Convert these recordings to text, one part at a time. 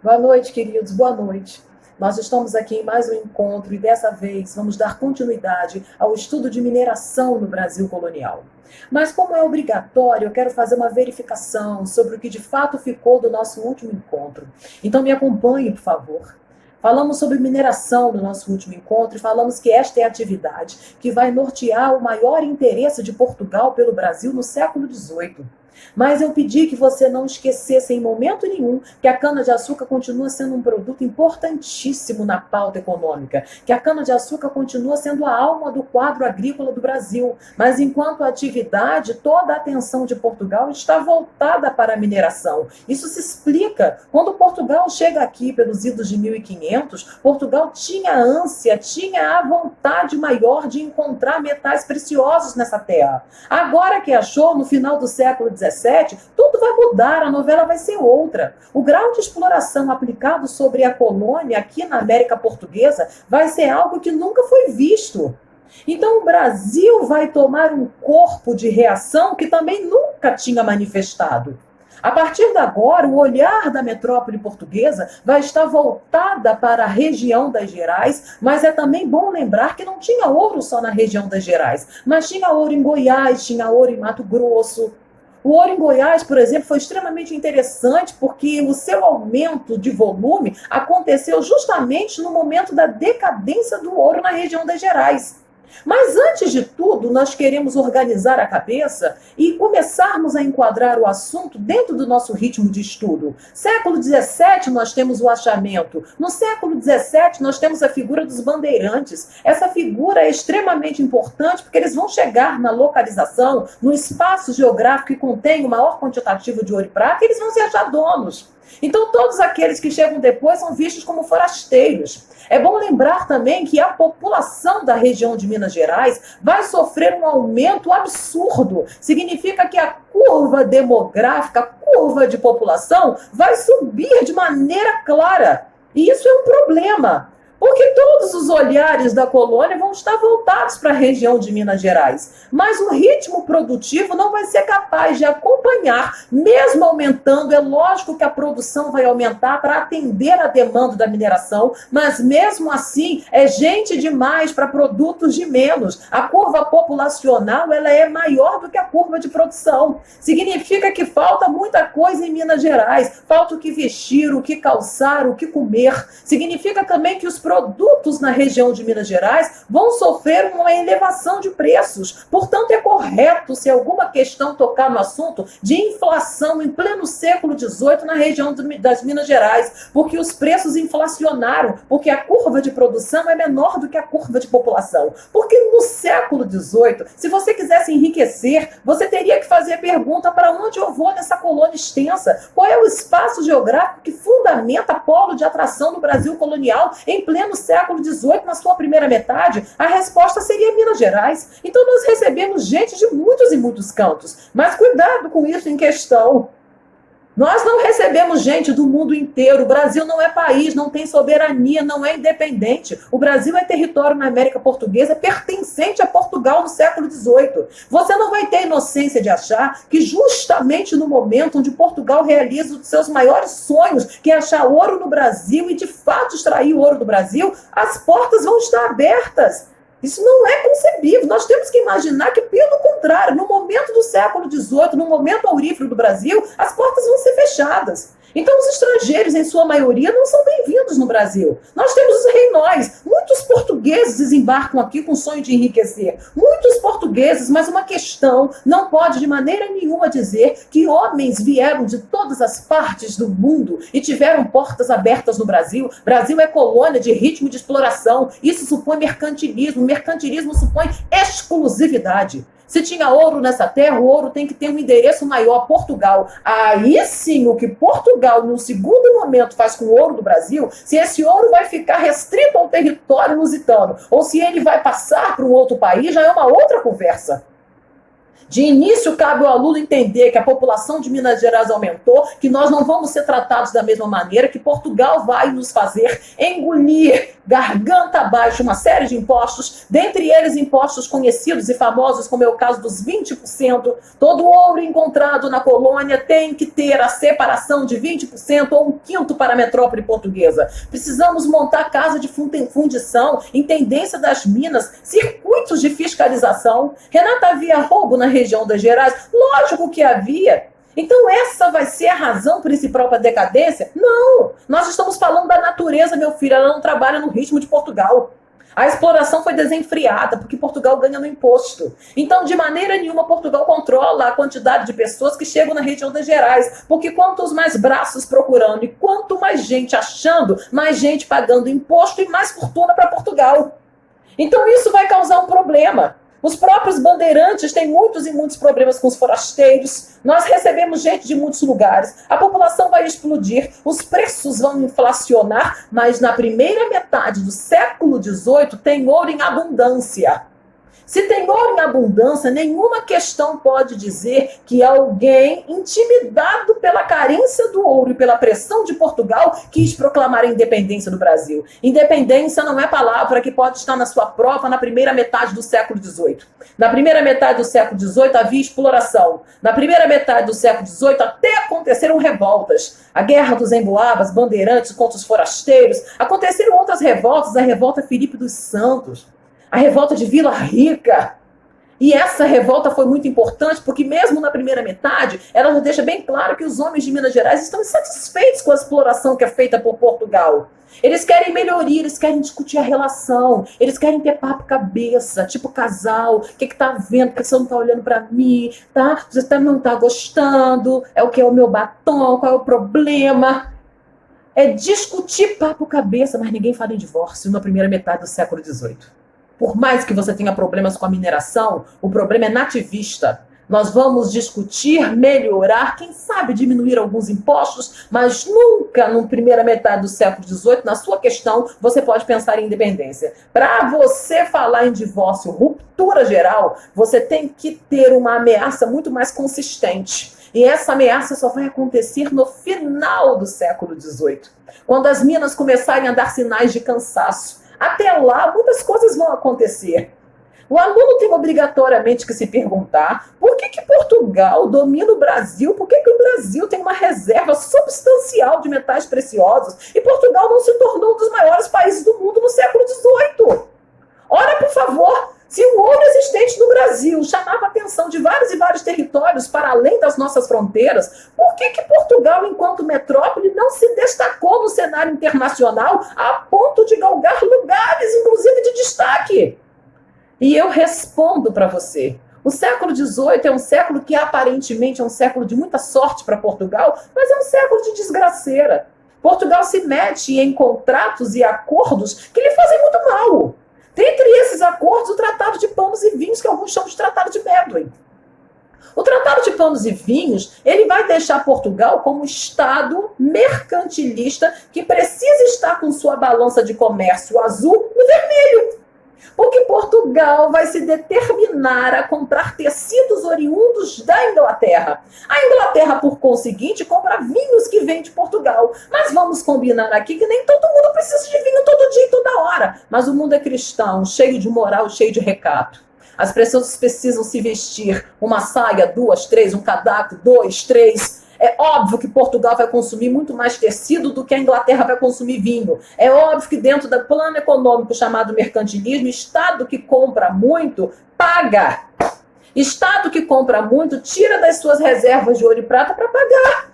Boa noite, queridos, boa noite. Nós estamos aqui em mais um encontro e dessa vez vamos dar continuidade ao estudo de mineração no Brasil colonial. Mas como é obrigatório, eu quero fazer uma verificação sobre o que de fato ficou do nosso último encontro. Então me acompanhe, por favor. Falamos sobre mineração no nosso último encontro e falamos que esta é a atividade que vai nortear o maior interesse de Portugal pelo Brasil no século XVIII. Mas eu pedi que você não esquecesse em momento nenhum que a cana-de-açúcar continua sendo um produto importantíssimo na pauta econômica, que a cana-de-açúcar continua sendo a alma do quadro agrícola do Brasil, mas enquanto atividade, toda a atenção de Portugal está voltada para a mineração. Isso se explica. Quando Portugal chega aqui pelos idos de 1500, Portugal tinha ânsia, tinha a vontade maior de encontrar metais preciosos nessa terra. Agora que achou, no final do século XVII, tudo vai mudar, a novela vai ser outra. O grau de exploração aplicado sobre a colônia aqui na América Portuguesa vai ser algo que nunca foi visto. Então o Brasil vai tomar um corpo de reação que também nunca tinha manifestado. A partir de agora, o olhar da metrópole portuguesa vai estar voltada para a região das Gerais, mas é também bom lembrar que não tinha ouro só na região das Gerais, mas tinha ouro em Goiás, tinha ouro em Mato Grosso. O ouro em Goiás, por exemplo, foi extremamente interessante porque o seu aumento de volume aconteceu justamente no momento da decadência do ouro na região das Gerais. Mas antes de tudo, nós queremos organizar a cabeça e começarmos a enquadrar o assunto dentro do nosso ritmo de estudo. Século XVII nós temos o achamento. No século XVII nós temos a figura dos bandeirantes. Essa figura é extremamente importante porque eles vão chegar na localização, no espaço geográfico que contém o maior quantitativo de ouro e prata, e eles vão se achar donos. Então todos aqueles que chegam depois são vistos como forasteiros. É bom lembrar também que a população da região de Minas Gerais vai sofrer um aumento absurdo. Significa que a curva demográfica, a curva de população vai subir de maneira clara. E isso é um problema. Porque todos os olhares da colônia vão estar voltados para a região de Minas Gerais. Mas o ritmo produtivo não vai ser capaz de acompanhar, mesmo aumentando. É lógico que a produção vai aumentar para atender a demanda da mineração, mas mesmo assim é gente demais para produtos de menos. A curva populacional ela é maior do que a curva de produção. Significa que falta muita coisa em Minas Gerais. Falta o que vestir, o que calçar, o que comer. Significa também que os produtos na região de Minas Gerais vão sofrer uma elevação de preços. Portanto, é correto, se alguma questão tocar no assunto de inflação em pleno século XVIII na região das Minas Gerais, porque os preços inflacionaram, porque a curva de produção é menor do que a curva de população. Porque no século XVIII, se você quisesse enriquecer, você teria que fazer a pergunta: para onde eu vou nessa colônia extensa? Qual é o espaço geográfico que fundamenta polo de atração do Brasil colonial em pleno século XVIII, na sua primeira metade? A resposta seria Minas Gerais. Então nós recebemos gente de muitos e muitos cantos. Mas cuidado com isso em questão. Nós não recebemos gente do mundo inteiro. O Brasil não é país, não tem soberania, não é independente. O Brasil é território na América Portuguesa pertencente a Portugal no século XVIII. Você não vai ter inocência de achar que justamente no momento onde Portugal realiza os seus maiores sonhos, que é achar ouro no Brasil e de fato extrair o ouro do Brasil, as portas vão estar abertas. Isso não é concebível. Nós temos que imaginar que, pelo contrário, no momento do século XVIII, no momento aurífero do Brasil, as portas vão ser fechadas. Então, os estrangeiros, em sua maioria, não são bem-vindos no Brasil. Nós temos os reinóis. Muitos portugueses desembarcam aqui com o sonho de enriquecer. Muitos portugueses, mas uma questão não pode de maneira nenhuma dizer que homens vieram de todas as partes do mundo e tiveram portas abertas no Brasil. Brasil é colônia de ritmo de exploração. Isso supõe mercantilismo. Mercantilismo supõe exclusividade. Se tinha ouro nessa terra, o ouro tem que ter um endereço maior, Portugal. Aí sim, o que Portugal, no segundo momento, faz com o ouro do Brasil, se esse ouro vai ficar restrito ao território lusitano, ou se ele vai passar para um outro país, já é uma outra conversa. De início, cabe ao aluno entender que a população de Minas Gerais aumentou, que nós não vamos ser tratados da mesma maneira, que Portugal vai nos fazer engolir garganta abaixo uma série de impostos, dentre eles impostos conhecidos e famosos, como é o caso dos 20%. Todo ouro encontrado na colônia tem que ter a separação de 20% ou um quinto para a metrópole portuguesa. Precisamos montar casa de fundição, intendência das minas, circuitos de fiscalização. Renata, havia roubo na região das Gerais? Lógico que havia. Então essa vai ser a razão principal para a decadência? Não! Nós estamos falando da natureza, meu filho. Ela não trabalha no ritmo de Portugal. A exploração foi desenfreada, porque Portugal ganha no imposto. Então, de maneira nenhuma, Portugal controla a quantidade de pessoas que chegam na região das Gerais. Porque quantos mais braços procurando e quanto mais gente achando, mais gente pagando imposto e mais fortuna para Portugal. Então, isso vai causar um problema. Os próprios bandeirantes têm muitos e muitos problemas com os forasteiros. Nós recebemos gente de muitos lugares. A população vai explodir, os preços vão inflacionar, mas na primeira metade do século XVIII tem ouro em abundância. Se tem ouro em abundância, nenhuma questão pode dizer que alguém, intimidado pela carência do ouro e pela pressão de Portugal, quis proclamar a independência do Brasil. Independência não é palavra que pode estar na sua prova na primeira metade do século XVIII. Na primeira metade do século XVIII havia exploração. Na primeira metade do século XVIII até aconteceram revoltas. A Guerra dos Emboabas, bandeirantes contra os forasteiros. Aconteceram outras revoltas, a revolta Filipe dos Santos. A revolta de Vila Rica. E essa revolta foi muito importante porque mesmo na primeira metade, ela já deixa bem claro que os homens de Minas Gerais estão insatisfeitos com a exploração que é feita por Portugal. Eles querem melhoria, eles querem discutir a relação, eles querem ter papo cabeça, tipo casal, o que tá vendo, por que você não tá olhando pra mim, tá? Você não tá gostando, é o que é o meu batom, qual é o problema? É discutir papo cabeça, mas ninguém fala em divórcio na primeira metade do século XVIII. Por mais que você tenha problemas com a mineração, o problema é nativista. Nós vamos discutir, melhorar, quem sabe diminuir alguns impostos, mas nunca, na primeira metade do século XVIII, na sua questão, você pode pensar em independência. Para você falar em divórcio, ruptura geral, você tem que ter uma ameaça muito mais consistente. E essa ameaça só vai acontecer no final do século XVIII, quando as minas começarem a dar sinais de cansaço. Até lá, muitas coisas vão acontecer. O aluno tem obrigatoriamente que se perguntar por que Portugal domina o Brasil, por que o Brasil tem uma reserva substancial de metais preciosos e Portugal não se tornou um dos maiores países do mundo no século XVIII. Ora, por favor, se o ouro existente no Brasil chamava a atenção de vários e vários territórios para além das nossas fronteiras, por que Portugal, enquanto metrópole, não se destacou no cenário internacional a ponto de galgar lugares, inclusive de destaque? E eu respondo para você. O século XVIII é um século que aparentemente é um século de muita sorte para Portugal, mas é um século de desgraceira. Portugal se mete em contratos e acordos que lhe fazem muito mal. Dentre esses acordos, o Tratado de Panos e Vinhos, que alguns chamam de Tratado de Medway. O Tratado de Panos e Vinhos, ele vai deixar Portugal como Estado mercantilista que precisa estar com sua balança de comércio azul no vermelho. Porque Portugal vai se determinar a comprar tecidos oriundos da Inglaterra. A Inglaterra, por conseguinte, compra vinhos que vêm de Portugal. Mas vamos combinar aqui que nem todo mundo precisa de vinho todo dia e toda hora. Mas o mundo é cristão, cheio de moral, cheio de recato. As pessoas precisam se vestir uma saia, 2, 3, um casaco, 2, 3... É óbvio que Portugal vai consumir muito mais tecido do que a Inglaterra vai consumir vinho. É óbvio que dentro do plano econômico chamado mercantilismo, Estado que compra muito, paga. Estado que compra muito, tira das suas reservas de ouro e prata para pagar.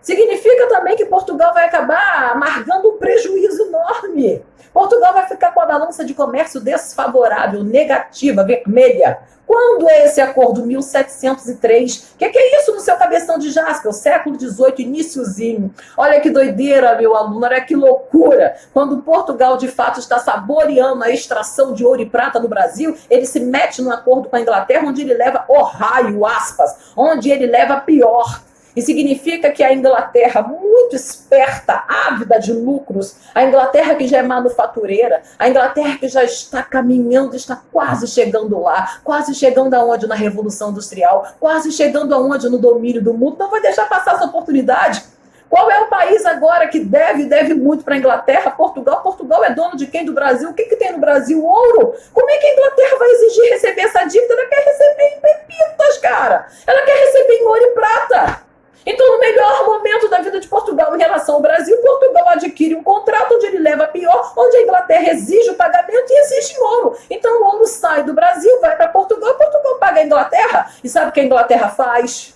Significa também que Portugal vai acabar amargando um prejuízo enorme. Portugal vai ficar com a balança de comércio desfavorável, negativa, vermelha. Quando é esse acordo? 1703. O que é isso no seu cabeção de jaspe? O século XVIII, iniciozinho. Olha que doideira, meu aluno, olha que loucura. Quando Portugal, de fato, está saboreando a extração de ouro e prata no Brasil, ele se mete num acordo com a Inglaterra, onde ele leva o raio, aspas, onde ele leva pior. E significa que a Inglaterra, muito esperta, ávida de lucros, a Inglaterra que já é manufatureira, a Inglaterra que já está caminhando, está quase chegando lá, quase chegando aonde? Na Revolução Industrial, quase chegando aonde? No domínio do mundo, não vai deixar passar essa oportunidade. Qual é o país agora que deve muito para a Inglaterra? Portugal. Portugal é dono de quem? Do Brasil. O que tem no Brasil? Ouro. Como é que a Inglaterra vai exigir receber essa dívida? Ela quer receber em pepitas, cara. Ela quer receber em ouro e prata. Então, no melhor momento da vida de Portugal em relação ao Brasil, Portugal adquire um contrato onde ele leva a pior, onde a Inglaterra exige o pagamento e exige ouro. Então, o ouro sai do Brasil, vai para Portugal, Portugal paga a Inglaterra. E sabe o que a Inglaterra faz?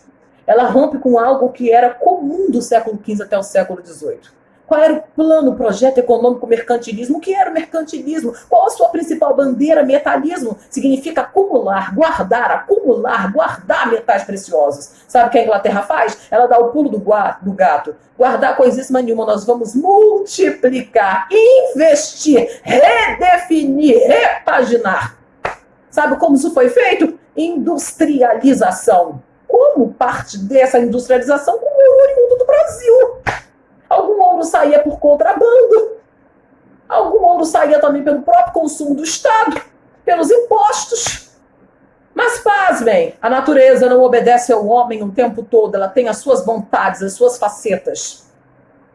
Ela rompe com algo que era comum do século XV até o século XVIII. Qual era o plano, o projeto econômico, o mercantilismo? O que era o mercantilismo? Qual a sua principal bandeira? Metalismo. Significa acumular, guardar metais preciosos. Sabe o que a Inglaterra faz? Ela dá o pulo do gato. Guardar coisíssima nenhuma. Nós vamos multiplicar, investir, redefinir, repaginar. Sabe como isso foi feito? Industrialização. Como parte dessa industrialização, com o ouro oriundo do Brasil. Algum ouro saía por contrabando. Algum ouro saía também pelo próprio consumo do Estado, pelos impostos. Mas pasmem, a natureza não obedece ao homem o tempo todo. Ela tem as suas vontades, as suas facetas.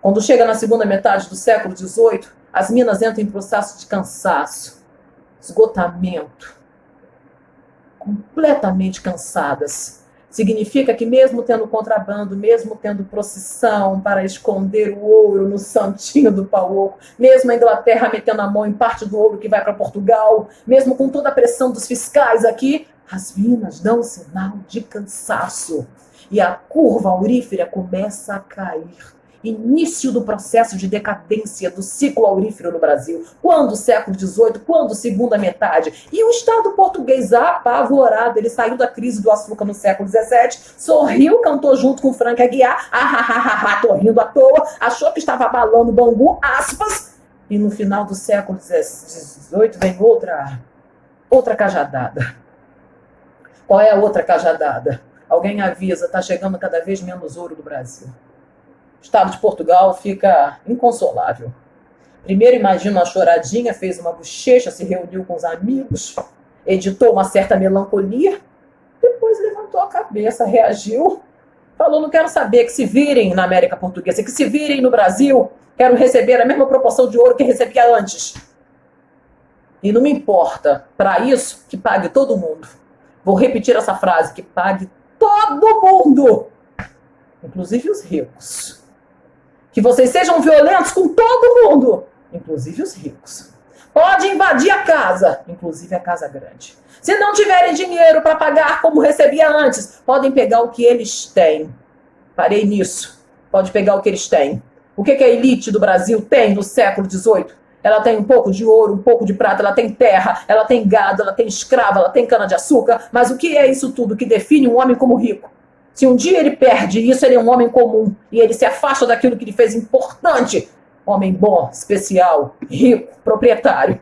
Quando chega na segunda metade do século XVIII, as minas entram em processo de cansaço, esgotamento. Completamente cansadas. Significa que mesmo tendo contrabando, mesmo tendo procissão para esconder o ouro no santinho do pau, mesmo a Inglaterra metendo a mão em parte do ouro que vai para Portugal, mesmo com toda a pressão dos fiscais aqui, as minas dão sinal de cansaço. E a curva aurífera começa a cair. Início do processo de decadência do ciclo aurífero no Brasil. Quando o século XVIII, quando segunda metade. E o Estado português apavorado, ele saiu da crise do açúcar no século XVII, sorriu, cantou junto com Frank Aguiar, tô rindo à toa, achou que estava abalando o Bangu, aspas, e no final do século XVIII vem outra cajadada. Qual é a outra cajadada? Alguém avisa, está chegando cada vez menos ouro do Brasil. O Estado de Portugal fica inconsolável. Primeiro imagina uma choradinha, fez uma bochecha, se reuniu com os amigos, editou uma certa melancolia, depois levantou a cabeça, reagiu, falou, não quero saber, que se virem na América Portuguesa, que se virem no Brasil, quero receber a mesma proporção de ouro que recebia antes. E não me importa, para isso, que pague todo mundo. Vou repetir essa frase, que pague todo mundo, inclusive os ricos. Que vocês sejam violentos com todo mundo, inclusive os ricos. Pode invadir a casa, inclusive a casa grande. Se não tiverem dinheiro para pagar como recebia antes, podem pegar o que eles têm. Parei nisso. Pode pegar o que eles têm. O que a elite do Brasil tem no século XVIII? Ela tem um pouco de ouro, um pouco de prata, ela tem terra, ela tem gado, ela tem escravo, ela tem cana-de-açúcar. Mas o que é isso tudo que define um homem como rico? Se um dia ele perde isso, ele é um homem comum. E ele se afasta daquilo que ele fez importante. Homem bom, especial, rico, proprietário.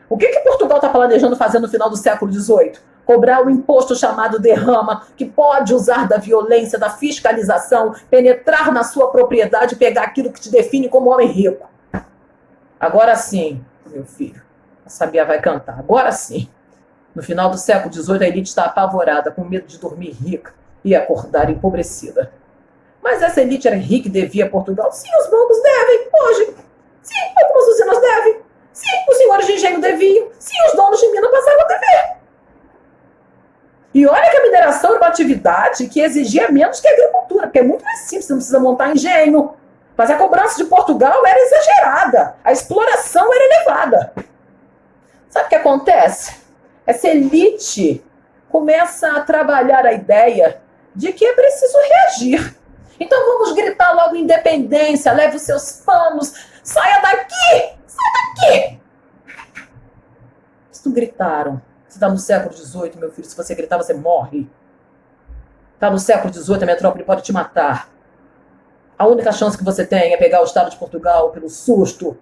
O que Portugal está planejando fazer no final do século XVIII? Cobrar o imposto chamado derrama, que pode usar da violência, da fiscalização, penetrar na sua propriedade e pegar aquilo que te define como homem rico. Agora sim, meu filho, a Sabiá vai cantar. Agora sim. No final do século XVIII, a elite está apavorada, com medo de dormir rica e acordar empobrecida. Mas essa elite era rica e devia a Portugal? Sim, os bancos devem, hoje. Sim, algumas usinas devem. Sim, os senhores de engenho deviam. Sim, os donos de mina passaram a dever. E olha que a mineração era uma atividade que exigia menos que a agricultura, porque é muito mais simples, você não precisa montar engenho. Mas a cobrança de Portugal era exagerada, a exploração era elevada. Sabe o que acontece? Essa elite começa a trabalhar a ideia de que é preciso reagir. Então vamos gritar logo independência, leve os seus panos, saia daqui, sai daqui. Eles não gritaram. Você está no século XVIII, meu filho, se você gritar você morre. Está no século XVIII, a metrópole pode te matar. A única chance que você tem é pegar o Estado de Portugal pelo susto,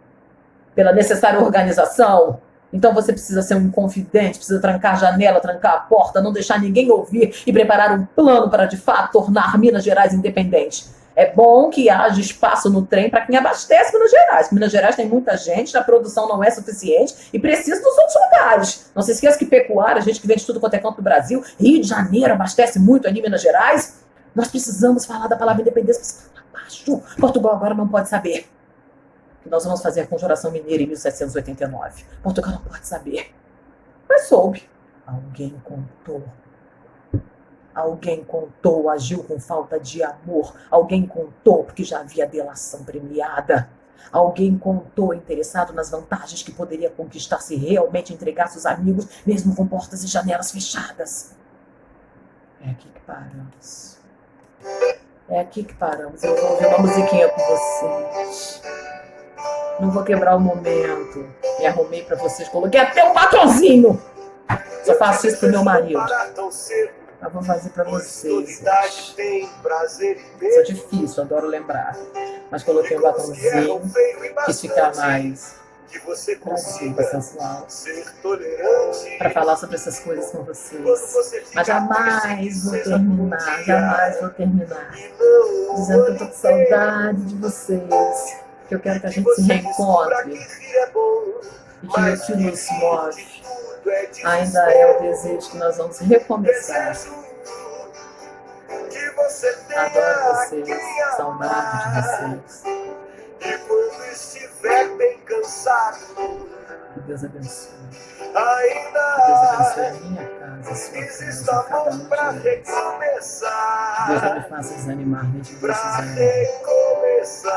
pela necessária organização. Então você precisa ser um confidente, precisa trancar a janela, trancar a porta, não deixar ninguém ouvir e preparar um plano para, de fato, tornar Minas Gerais independente. É bom que haja espaço no trem para quem abastece Minas Gerais. Minas Gerais tem muita gente, a produção não é suficiente e precisa dos outros lugares. Não se esqueça que pecuária, a gente que vende tudo quanto é canto do Brasil, Rio de Janeiro abastece muito ali em Minas Gerais. Nós precisamos falar da palavra independência. Baixo. Portugal agora não pode saber que nós vamos fazer a Conjuração Mineira em 1789. Portugal não pode saber. Mas soube. Alguém contou. Alguém contou, agiu com falta de amor. Alguém contou porque já havia delação premiada. Alguém contou interessado nas vantagens que poderia conquistar se realmente entregasse os amigos, mesmo com portas e janelas fechadas. É aqui que paramos. É aqui que paramos. Eu vou ouvir uma musiquinha com vocês. Não vou quebrar o momento. Me arrumei pra vocês. Coloquei até um batonzinho. Só faço isso pro meu marido. Mas vou fazer pra vocês. Isso é difícil, adoro lembrar. Mas coloquei um batonzinho. Quis ficar mais tradiva, sensual. Pra falar sobre essas coisas com vocês. Mas jamais vou terminar. Jamais vou terminar. Dizendo que eu tô com saudade de vocês. Que eu quero que a gente se reencontre. E que o que nos move ainda é o desejo que nós vamos recomeçar. Adoro vocês, saudade de vocês. E quando estiver bem cansado, Que Deus abençoe. Ainda Que Deus abençoe a minha casa, a sua casa, cada um de nós. Que Deus não me faça desanimar, nem te deixe desanimar. recomeçar.